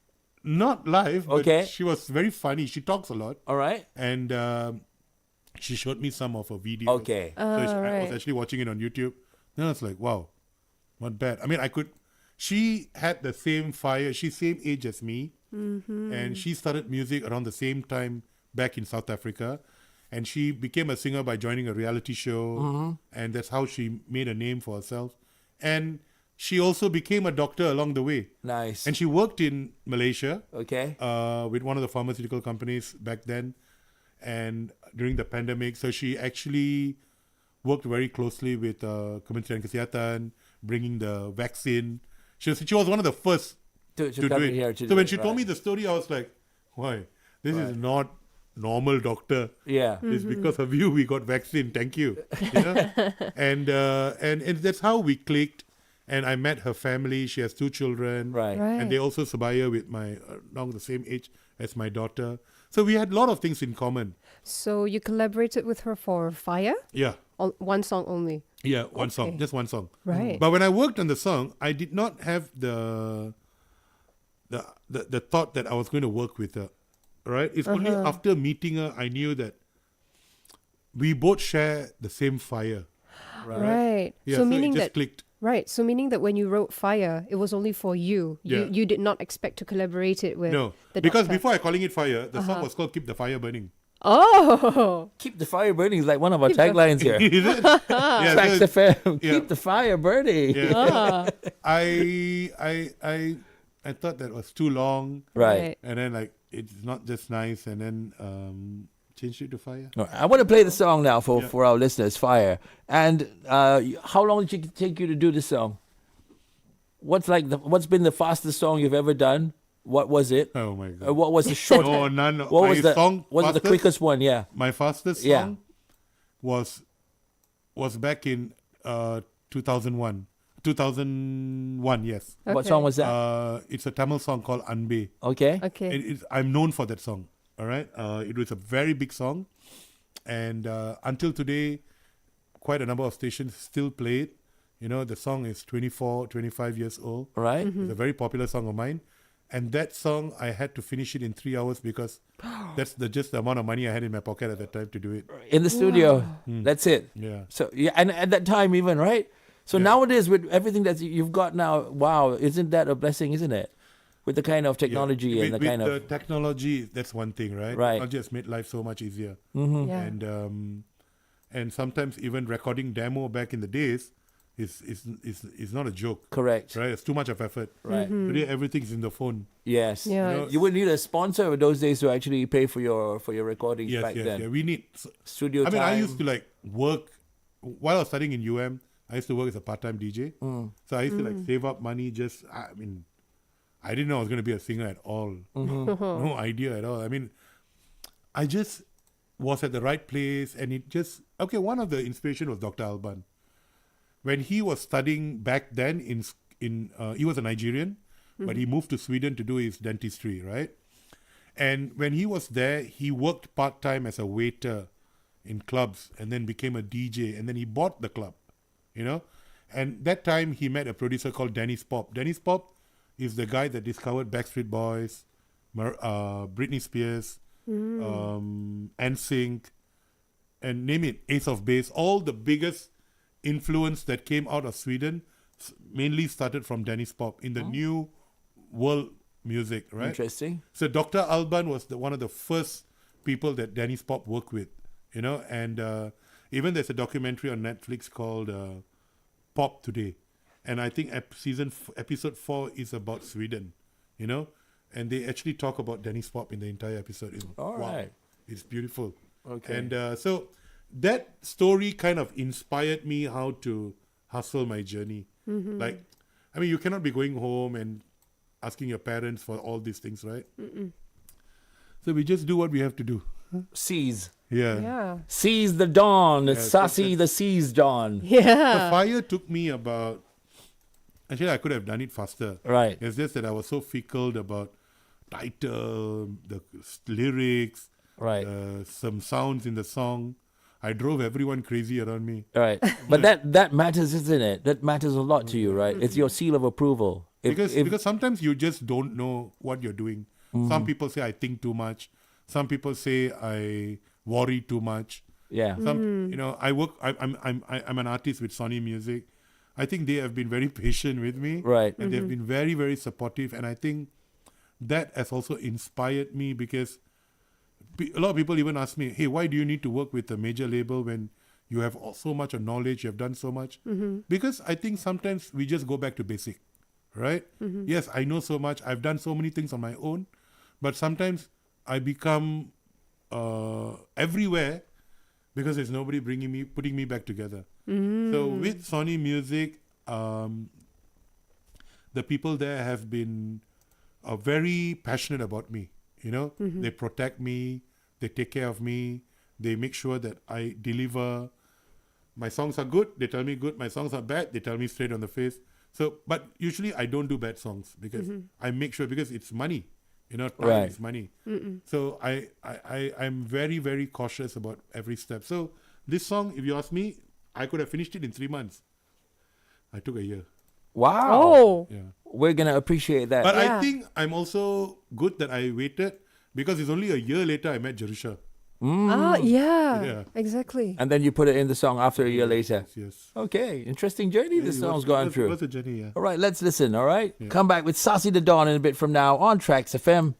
Speaker 2: Not live, but
Speaker 1: Okay.
Speaker 2: she was very funny. She talks a lot.
Speaker 1: All right.
Speaker 2: And she showed me some of her videos.
Speaker 1: Okay.
Speaker 2: So I was
Speaker 3: right.
Speaker 2: actually watching it on YouTube. Then I was like, wow, not bad. I mean, she had the same fire. She's same age as me. And she started music around the same time back in South Africa. And she became a singer by joining a reality show. And that's how she made a name for herself. And she also became a doctor along the way.
Speaker 1: Nice.
Speaker 2: And she worked in Malaysia
Speaker 1: Okay.
Speaker 2: with one of the pharmaceutical companies back then and during the pandemic. So she actually worked very closely with Kementerian Kesihatan, bringing the vaccine. She was one of the first
Speaker 1: To
Speaker 2: to
Speaker 1: come
Speaker 2: do
Speaker 1: in
Speaker 2: it.
Speaker 1: here to
Speaker 2: So
Speaker 1: do
Speaker 2: when
Speaker 1: it,
Speaker 2: she told me
Speaker 1: right.
Speaker 2: the story, I was like, why? This is not normal doctor.
Speaker 1: Yeah.
Speaker 2: It's because of you we got vaccine. Thank you. You know? and that's how we clicked. And I met her family. She has 2 children.
Speaker 1: Right.
Speaker 3: Right.
Speaker 2: And they also sabaya with my now the same age as my daughter. So we had a lot of things in common.
Speaker 3: So you collaborated with her for Fyre?
Speaker 2: Yeah.
Speaker 3: One song only.
Speaker 2: Yeah, one song.
Speaker 3: Okay.
Speaker 2: Just one song.
Speaker 3: Right.
Speaker 2: But when I worked on the song, I did not have the thought that I was going to work with her. Right? It's only after meeting her I knew that we both share the same fire.
Speaker 3: Right.
Speaker 2: Yeah,
Speaker 3: so
Speaker 2: so
Speaker 3: meaning
Speaker 2: it just
Speaker 3: that
Speaker 2: clicked.
Speaker 3: right. So meaning that when you wrote Fyre, it was only for you.
Speaker 2: Yeah.
Speaker 3: You did not expect to collaborate it with
Speaker 2: No.
Speaker 3: the
Speaker 2: Because
Speaker 3: doctor.
Speaker 2: before I calling it fire, the song was called Keep the Fire Burning.
Speaker 3: Oh.
Speaker 1: Keep the fire burning is like one of our
Speaker 3: Keep the-
Speaker 1: taglines here.
Speaker 2: Is it? Yeah, so
Speaker 1: TRAXXfm.
Speaker 2: yeah.
Speaker 1: Keep the fire burning.
Speaker 2: Yeah.
Speaker 3: Ah.
Speaker 2: I thought that was too long.
Speaker 1: Right.
Speaker 2: And then like it's not just nice and then changed it to fire.
Speaker 1: All right, I want to play the song now for,
Speaker 2: Yeah.
Speaker 1: for our listeners, Fyre. And how long did it take you to do this song? What's been the fastest song you've ever done? What was it?
Speaker 2: Oh my god.
Speaker 1: What was the short?
Speaker 2: No, none.
Speaker 1: What
Speaker 2: My
Speaker 1: was the
Speaker 2: song
Speaker 1: was it the
Speaker 2: fastest-
Speaker 1: quickest one? Yeah.
Speaker 2: My fastest
Speaker 1: Yeah.
Speaker 2: song was back in 2001. 2001, yes.
Speaker 1: What song was that?
Speaker 2: It's a Tamil song called Anbe.
Speaker 1: Okay.
Speaker 3: Okay.
Speaker 2: I'm known for that song. All right. It was a very big song, and until today, quite a number of stations still play it. You know, the song is 24, 25 years old.
Speaker 1: Right.
Speaker 2: It's a very popular song of mine. And that song, I had to finish it in 3 hours because that's just the amount of money I had in my pocket at that time to do it.
Speaker 1: In the studio. That's it.
Speaker 2: Yeah.
Speaker 1: So yeah, and at that time even, right? So
Speaker 2: Yeah.
Speaker 1: nowadays with everything that you've got now, wow, isn't that a blessing, isn't it? With the kind of technology
Speaker 2: Yeah.
Speaker 1: and the
Speaker 2: With
Speaker 1: kind
Speaker 2: the
Speaker 1: of
Speaker 2: technology, that's one thing, right?
Speaker 1: Right.
Speaker 2: Technology has made life so much easier.
Speaker 3: Yeah.
Speaker 2: And sometimes even recording demo back in the days is not a joke.
Speaker 1: correct.
Speaker 2: Right? It's too much of effort.
Speaker 1: Right.
Speaker 2: Today everything's in the phone.
Speaker 1: Yes.
Speaker 3: Yeah.
Speaker 2: You know,
Speaker 1: You would need a sponsor in those days to actually pay for your recordings
Speaker 2: Yes,
Speaker 1: back
Speaker 2: yes,
Speaker 1: then.
Speaker 2: yeah. We need.
Speaker 1: Studio
Speaker 2: I mean,
Speaker 1: time.
Speaker 2: I used to like work while I was studying in UM. I used to work as a part-time DJ. So I used to like save up money. I didn't know I was going to be a singer at all. No idea at all. I mean, I just was at the right place, and it just okay. One of the inspiration was Dr. Alban. When he was studying back then he was a Nigerian, but he moved to Sweden to do his dentistry, right? And when he was there, he worked part-time as a waiter in clubs and then became a DJ, and then he bought the club, you know? And that time he met a producer called Dennis Pop. Dennis Pop is the guy that discovered Backstreet Boys, Britney Spears, NSYNC, and name it, Ace of Base, all the biggest influence that came out of Sweden mainly started from Dennis Pop in the new world music, right?
Speaker 1: Interesting.
Speaker 2: So Dr. Alban was one of the first people that Dennis Pop worked with, and even there's a documentary on Netflix called Pop Today. And I think episode 4 is about Sweden, and they actually talk about Dennis Pop in the entire episode.
Speaker 1: All right.
Speaker 2: It's beautiful.
Speaker 1: Okay.
Speaker 2: And so that story kind of inspired me how to hustle my journey. Like, I mean, you cannot be going home and asking your parents for all these things, right? So we just do what we have to do.
Speaker 1: Seize.
Speaker 3: Yeah.
Speaker 1: Seize the dawn. It's
Speaker 2: Yeah,
Speaker 1: Sasi the Seize dawn.
Speaker 3: Yeah.
Speaker 2: The Fyre took me about... Actually, I could have done it faster.
Speaker 1: Right.
Speaker 2: It's just that I was so fickle about title, the lyrics,
Speaker 1: Right.
Speaker 2: some sounds in the song. I drove everyone crazy around me.
Speaker 1: Right. But that matters, isn't it? That matters a lot to you, right? It's your seal of approval.
Speaker 2: Because sometimes you just don't know what you're doing. Some people say I think too much. Some people say I worry too much.
Speaker 1: Yeah.
Speaker 2: Some, I work. I'm an artist with Sony Music. I think they have been very patient with me.
Speaker 1: Right.
Speaker 2: And they've been very, very supportive. And I think that has also inspired me because a lot of people even ask me, hey, why do you need to work with a major label when you have so much of knowledge, you have done so much? Because I think sometimes we just go back to basic, right? Yes, I know so much. I've done so many things on my own. But sometimes I become everywhere because there's nobody putting me back together. So with Sony Music, the people there have been very passionate about me. They protect me, they take care of me, they make sure that I deliver. My songs are good, they tell me good. My songs are bad, they tell me straight on the face. So, but usually I don't do bad songs because I make sure, because it's money. Time
Speaker 1: Right.
Speaker 2: is money. So I'm very, very cautious about every step. So this song, if you ask me, I could have finished it in 3 months. I took a year.
Speaker 1: Wow.
Speaker 3: Oh.
Speaker 2: Yeah.
Speaker 1: We're going to appreciate that.
Speaker 2: But
Speaker 3: Yeah.
Speaker 2: I think I'm also good that I waited because it's only a year later I met Jerusha.
Speaker 3: Ah, yeah.
Speaker 2: Yeah.
Speaker 3: Exactly.
Speaker 1: And then you put it in the song after a year later.
Speaker 2: Yes.
Speaker 1: Okay. Interesting journey this song's gone
Speaker 2: It
Speaker 1: through.
Speaker 2: was a journey, yeah.
Speaker 1: All right, let's listen, all right? Come back with Sasi the Dawn in a bit from now on TRAXXfm.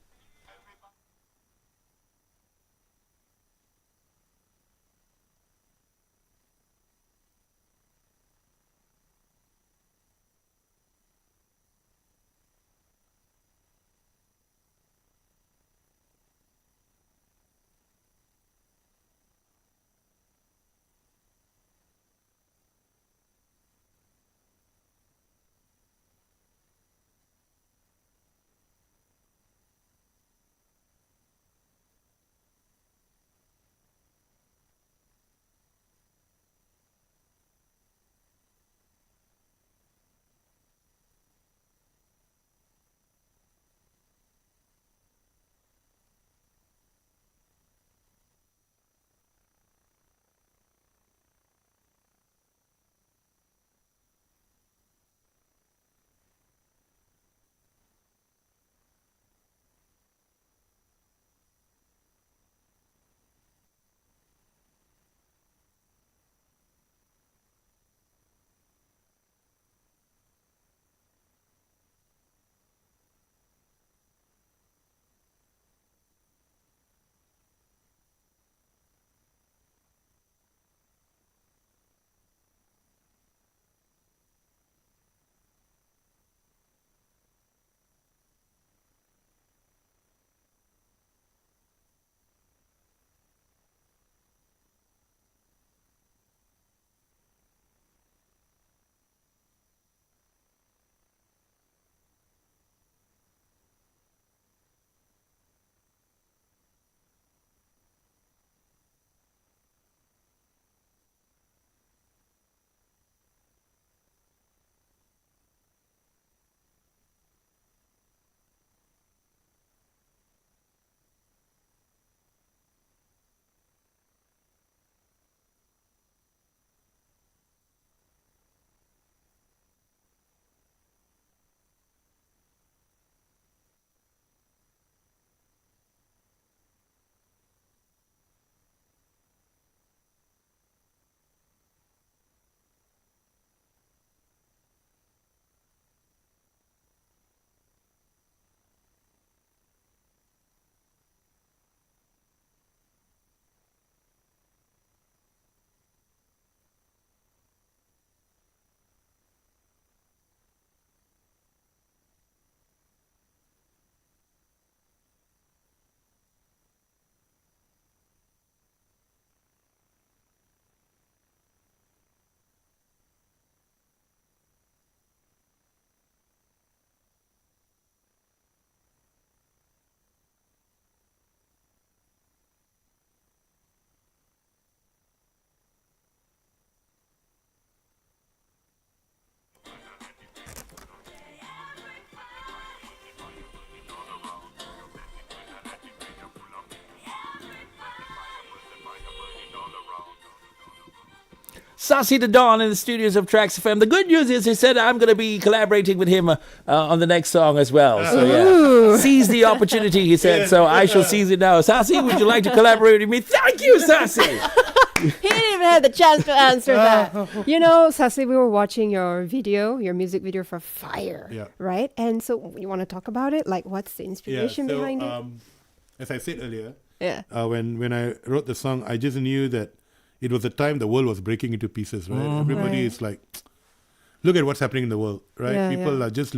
Speaker 1: Sasi the Don in the studios of TRAXXfm. The good news is he said I'm going to be collaborating with him on the next song as well. So yeah, seize the opportunity, he said. So I shall seize it now. Sasi, would you like to collaborate with me? Thank you, Sasi.
Speaker 3: He didn't even have the chance to answer that. You know, Sasi, we were watching your music video for Fyre,
Speaker 2: Yeah.
Speaker 3: right? And so you want to talk about it? Like, what's the inspiration behind it?
Speaker 2: As I said earlier,
Speaker 3: Yeah.
Speaker 2: when I wrote the song, I just knew that it was the time the world was breaking into pieces, right? Everybody is like, look at what's happening in the world, right?
Speaker 3: Yeah,
Speaker 2: People are just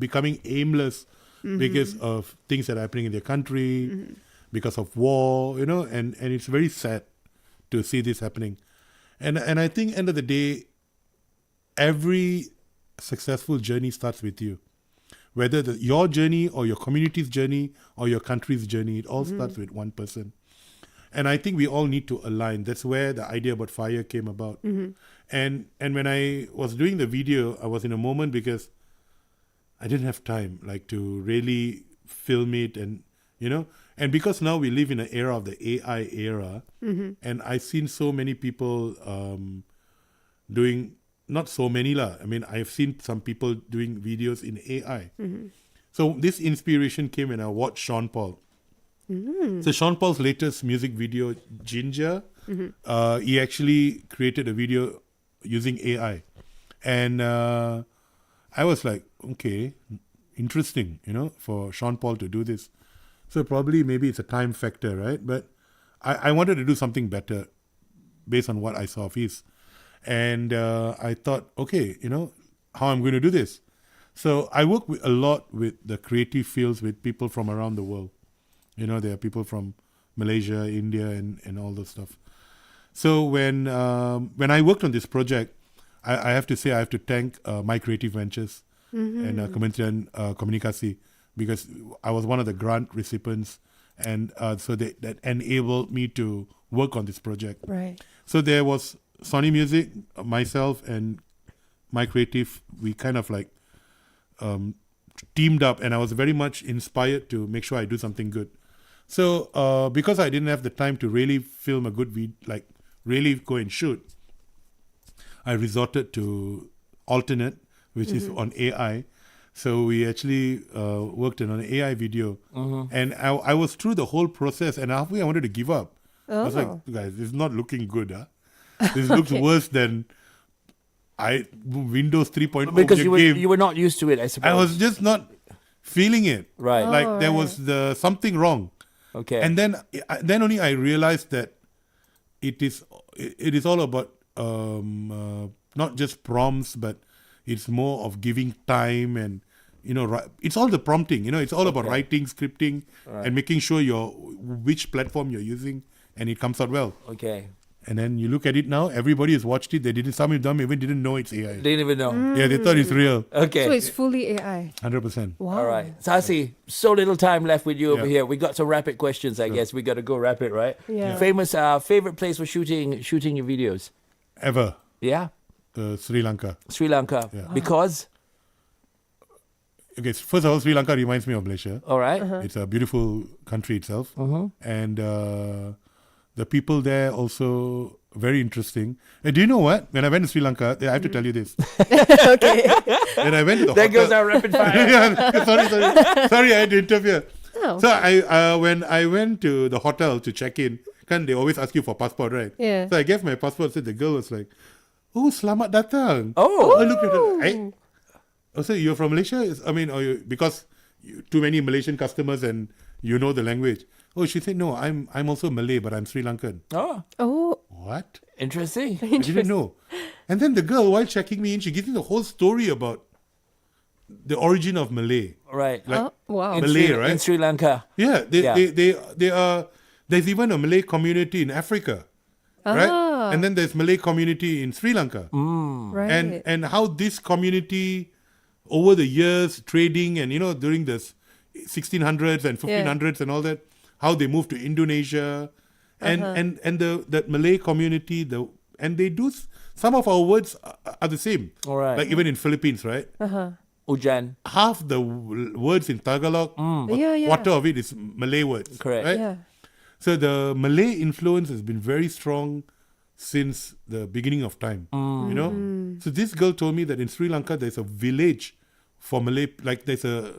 Speaker 2: becoming aimless because of things that are happening in their country, because of war, and it's very sad to see this happening. And I think end of the day, every successful journey starts with you. Whether your journey or your community's journey or your country's journey, it all starts with one person. And I think we all need to align. That's where the idea about Fyre came about. And when I was doing the video, I was in a moment because I didn't have time, like, to really film it and because now we live in an era of the AI era, and I've seen so many people doing, not so many lah. I mean, I've seen some people doing videos in AI. So this inspiration came when I watched Sean Paul. So Sean Paul's latest music video, Ginger, he actually created a video using AI. And I was like, okay, interesting, for Sean Paul to do this. So probably maybe it's a time factor, right? But I wanted to do something better based on what I saw of his. And I thought, okay, how I'm going to do this. So I work a lot with the creative fields with people from around the world. There are people from Malaysia, India, and all those stuff. So when I worked on this project, I have to say I have to thank My Creative Ventures and Kementerian Komunikasi, because I was one of the grant recipients, and so that enabled me to work on this project.
Speaker 3: Right.
Speaker 2: So there was Sony Music, myself, and My Creative. We kind of like teamed up, and I was very much inspired to make sure I do something good. So because I didn't have the time to really film a good video, like really go and shoot, I resorted to alternate, which is on AI. So we actually worked on an AI video, and I was through the whole process, and halfway I wanted to give up. I was like, guys, this is not looking good, huh? This looks worse than Windows 3.0
Speaker 1: Because
Speaker 2: game.
Speaker 1: you were not used to it, I suppose.
Speaker 2: I was just not feeling it.
Speaker 1: Right.
Speaker 2: Like there was something wrong.
Speaker 1: Okay.
Speaker 2: And then only I realized that it is all about not just prompts, but it's more of giving time and it's all the prompting. It's all about writing, scripting, and making sure which platform you're using, and it comes out well.
Speaker 1: Okay.
Speaker 2: And then you look at it now, everybody has watched it. Some of them even didn't know it's AI.
Speaker 1: Didn't even know.
Speaker 2: Yeah, they thought it's real.
Speaker 1: Okay.
Speaker 3: So it's fully AI.
Speaker 2: 100%.
Speaker 3: Wow.
Speaker 1: All right. Sasi, so little time left with you over
Speaker 2: Yeah.
Speaker 1: here. We got some rapid questions, I guess. We got to go rapid, right?
Speaker 3: Yeah.
Speaker 1: Famous favorite place for shooting your videos?
Speaker 2: Ever.
Speaker 1: Yeah?
Speaker 2: Sri Lanka.
Speaker 1: Sri Lanka.
Speaker 2: Yeah.
Speaker 1: Because?
Speaker 2: Okay, first of all, Sri Lanka reminds me of Malaysia.
Speaker 1: All right.
Speaker 2: It's a beautiful country itself. And the people there also very interesting. And do you know what? When I went to Sri Lanka, I have to tell you this.
Speaker 3: Okay.
Speaker 2: When I went to the
Speaker 1: There
Speaker 2: hotel,
Speaker 1: goes our rapid fire.
Speaker 2: Yeah, sorry, I had to interfere.
Speaker 3: Oh.
Speaker 2: So when I went to the hotel to check in, they always ask you for passport, right?
Speaker 3: Yeah.
Speaker 2: So I gave my passport. So the girl was like, "Oh, selamat datang."
Speaker 1: Oh.
Speaker 2: I looked at her. So you're from Malaysia? Because too many Malaysian customers and you know the language. Oh, she said, no, I'm also Malay, but I'm Sri Lankan.
Speaker 1: Oh.
Speaker 3: Oh.
Speaker 2: What?
Speaker 1: Interesting.
Speaker 2: I didn't know. And then the girl, while checking me in, she gives me the whole story about the origin of Malay.
Speaker 1: Right.
Speaker 2: Like,
Speaker 3: Wow.
Speaker 1: In
Speaker 2: Malay,
Speaker 1: Sri,
Speaker 2: right?
Speaker 1: In Sri Lanka.
Speaker 2: Yeah,
Speaker 1: Yeah.
Speaker 2: they are. There's even a Malay community in Africa, right? And then there's Malay community in Sri Lanka,
Speaker 3: Right.
Speaker 2: and how this community over the years trading and during the 1600s and 1500s and all that, how they moved to Indonesia, and the Malay community, and they do some of our words are the same.
Speaker 1: All right.
Speaker 2: Like even in Philippines, right?
Speaker 1: Ujan.
Speaker 2: Half the words in Tagalog, quarter of it is Malay words.
Speaker 1: Correct.
Speaker 2: Right?
Speaker 3: Yeah.
Speaker 2: So the Malay influence has been very strong since the beginning of time. You know, so this girl told me that in Sri Lanka there's a village for Malay, like there's a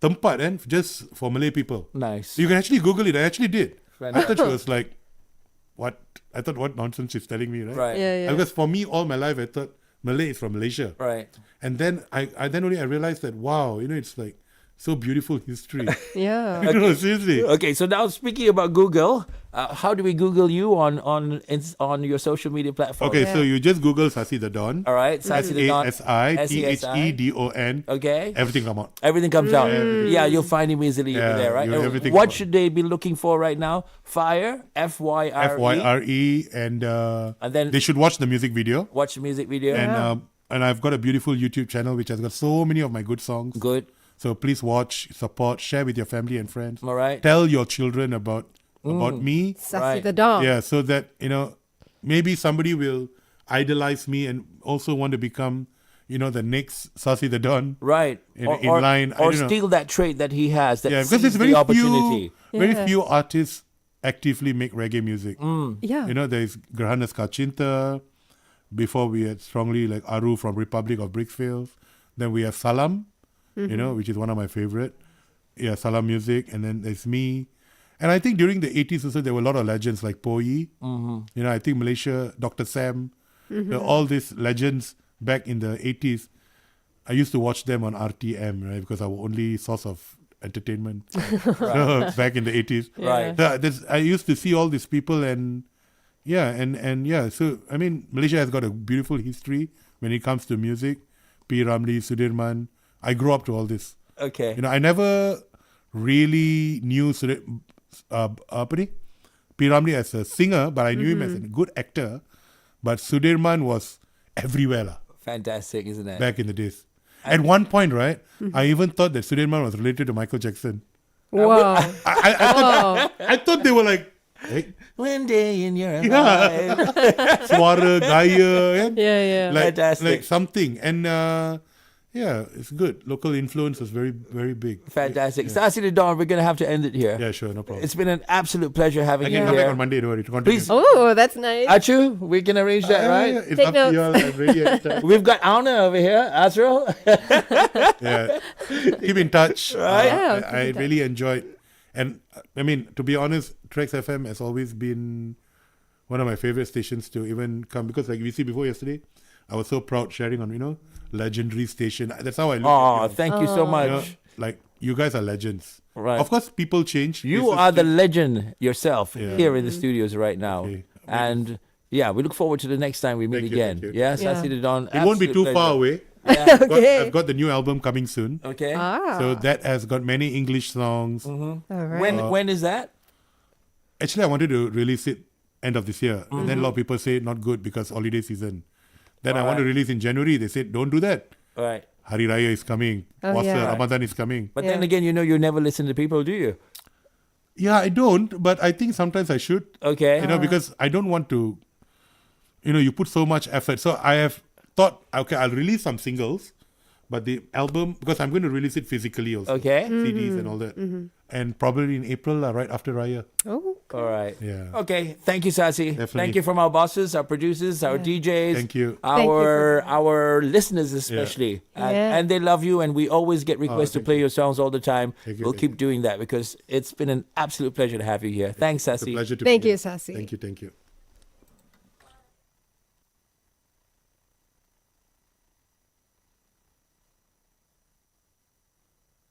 Speaker 2: tempat and just for Malay people.
Speaker 1: Nice.
Speaker 2: You can actually Google it. I actually did.
Speaker 1: Fantastic.
Speaker 2: I thought she was like, what? I thought, what nonsense she's telling me, right?
Speaker 1: Right.
Speaker 3: Yeah.
Speaker 2: Because for me, all my life, I thought Malay is from Malaysia.
Speaker 1: Right.
Speaker 2: And then I realized that, wow, you know, it's like so beautiful history.
Speaker 3: Yeah.
Speaker 2: You know, seriously.
Speaker 1: Okay, so now speaking about Google, how do we Google you on your social media platform?
Speaker 2: Okay,
Speaker 3: Yeah.
Speaker 2: so you just Google Sasi the Don.
Speaker 1: All right, Sasi the Don.
Speaker 2: SASITHEDON.
Speaker 1: Okay.
Speaker 2: Everything come out.
Speaker 1: Everything comes out.
Speaker 2: Everything.
Speaker 1: Yeah, you'll find him easily
Speaker 2: Yeah,
Speaker 1: over there, right?
Speaker 2: everything
Speaker 1: What
Speaker 2: comes
Speaker 1: should they be looking for right now? Fyre, Fyre.
Speaker 2: FYRE, and
Speaker 1: then
Speaker 2: they should watch the music video.
Speaker 1: watch the music video.
Speaker 2: And I've got a beautiful YouTube channel which has got so many of my good songs.
Speaker 1: Good.
Speaker 2: So please watch, support, share with your family and friends.
Speaker 1: All right.
Speaker 2: Tell your children about me.
Speaker 3: Sasi
Speaker 1: Right.
Speaker 3: the Don.
Speaker 2: Yeah, so that, you know, maybe somebody will idolize me and also want to become, you know, the next Sasi the Don.
Speaker 1: Right.
Speaker 2: In line, I
Speaker 1: or
Speaker 2: don't know.
Speaker 1: steal that trait that he has. That
Speaker 2: Yeah, because
Speaker 1: sees
Speaker 2: there's very
Speaker 1: the opportunity.
Speaker 3: Yeah.
Speaker 2: few artists actively make reggae music.
Speaker 3: Yeah.
Speaker 2: You know, there's Grahanas Kachinta. Before we had strongly like Aru from Republic of Bricksfields. Then we have Salam, you know, which is one of my favorite. Yeah, Salam music. And then there's me. And I think during the 80s also there were a lot of legends like Poi. You know, I think Malaysia, Dr. Sam, you know, all these legends back in the 80s. I used to watch them on RTM, right? Because our only source of entertainment back in the 80s.
Speaker 1: Right.
Speaker 2: I used to see all these people and so I mean Malaysia has got a beautiful history when it comes to music. P. Ramlee, Sudirman. I grew up to all this.
Speaker 1: Okay.
Speaker 2: You know, I never really knew P. Ramlee as a singer, but I knew him as a good actor. But Sudirman was everywhere lah,
Speaker 1: Fantastic, isn't it?
Speaker 2: back in the days. At one point, right, I even thought that Sudirman was related to Michael Jackson.
Speaker 3: Wow.
Speaker 2: I thought they were like, hey,
Speaker 1: One day in your life.
Speaker 2: suara, gaya, kan?
Speaker 3: Yeah.
Speaker 1: Fantastic.
Speaker 2: like something. And it's good. Local influence was very, very big.
Speaker 1: Fantastic. Sasi the Don, we're going to have to end it here.
Speaker 2: Yeah, sure, no problem.
Speaker 1: It's been an absolute pleasure having
Speaker 2: I
Speaker 1: you
Speaker 2: can come back
Speaker 1: here.
Speaker 2: on Monday, don't worry. To continue.
Speaker 1: Please.
Speaker 3: Oh, that's nice.
Speaker 1: Achu, we can arrange that, right?
Speaker 2: It's
Speaker 3: Take
Speaker 2: up
Speaker 3: notes.
Speaker 2: to you all. I'm ready anytime.
Speaker 1: We've got Auna over here, Azrael.
Speaker 2: Yeah. Keep in touch.
Speaker 1: Right.
Speaker 3: Yeah, keep
Speaker 2: I
Speaker 3: in touch.
Speaker 2: really enjoyed. And I mean, to be honest, TRAXXfm has always been one of my favorite stations to even come. Because like we see before yesterday, I was so proud sharing on, you know, legendary station. That's how I look
Speaker 1: Oh,
Speaker 2: at you.
Speaker 1: thank you so
Speaker 2: You
Speaker 1: much.
Speaker 2: know, like, you guys are legends.
Speaker 1: Right.
Speaker 2: Of course, people change.
Speaker 1: You
Speaker 2: Places
Speaker 1: are the
Speaker 2: change.
Speaker 1: legend yourself
Speaker 2: Yeah.
Speaker 1: here in the studios right now.
Speaker 2: Okay.
Speaker 1: And yeah, we look forward to the next time we meet
Speaker 2: Thank you,
Speaker 1: again.
Speaker 2: thank you.
Speaker 1: Yeah,
Speaker 3: Yeah.
Speaker 1: Sasi the Don.
Speaker 2: It won't be too
Speaker 1: absolute
Speaker 2: far
Speaker 1: pleasure.
Speaker 2: away.
Speaker 1: Yeah.
Speaker 3: Okay.
Speaker 2: I've got the new album coming soon.
Speaker 1: Okay.
Speaker 2: So that has got many English songs.
Speaker 3: All right.
Speaker 1: When is that?
Speaker 2: Actually, I wanted to release it end of this year. And then a lot of people say not good because holiday season. Then I want to release in January. They said, don't do that.
Speaker 1: All right.
Speaker 2: Hari Raya is coming.
Speaker 3: Oh,
Speaker 2: Wasa,
Speaker 3: yeah.
Speaker 2: Ramadan is coming.
Speaker 1: But
Speaker 3: Yeah.
Speaker 1: then again, you know, you never listen to people, do you?
Speaker 2: Yeah, I don't. But I think sometimes I should.
Speaker 1: Okay.
Speaker 2: You know, because I don't want to, you know, you put so much effort. So I have thought, okay, I'll release some singles. But the album, because I'm going to release it physically also.
Speaker 1: Okay.
Speaker 2: CDs and all that. And probably in April, right after Raya.
Speaker 3: Oh,
Speaker 1: All right.
Speaker 2: Yeah.
Speaker 1: Okay. Thank you, Sasi.
Speaker 2: Definitely.
Speaker 1: Thank you from our bosses, our producers, our DJs.
Speaker 2: Thank you.
Speaker 3: Thank you
Speaker 1: Our listeners especially.
Speaker 3: Yeah.
Speaker 1: And they love you, and we always get requests to
Speaker 2: thank
Speaker 1: play your songs all the time.
Speaker 2: Thank you,
Speaker 1: We'll
Speaker 2: thank
Speaker 1: keep doing that because it's been an absolute pleasure to have you here. Thanks,
Speaker 2: It's a
Speaker 1: Sasi.
Speaker 2: pleasure to
Speaker 3: thank
Speaker 2: be
Speaker 3: you,
Speaker 2: here.
Speaker 3: Sasi.
Speaker 2: Thank you.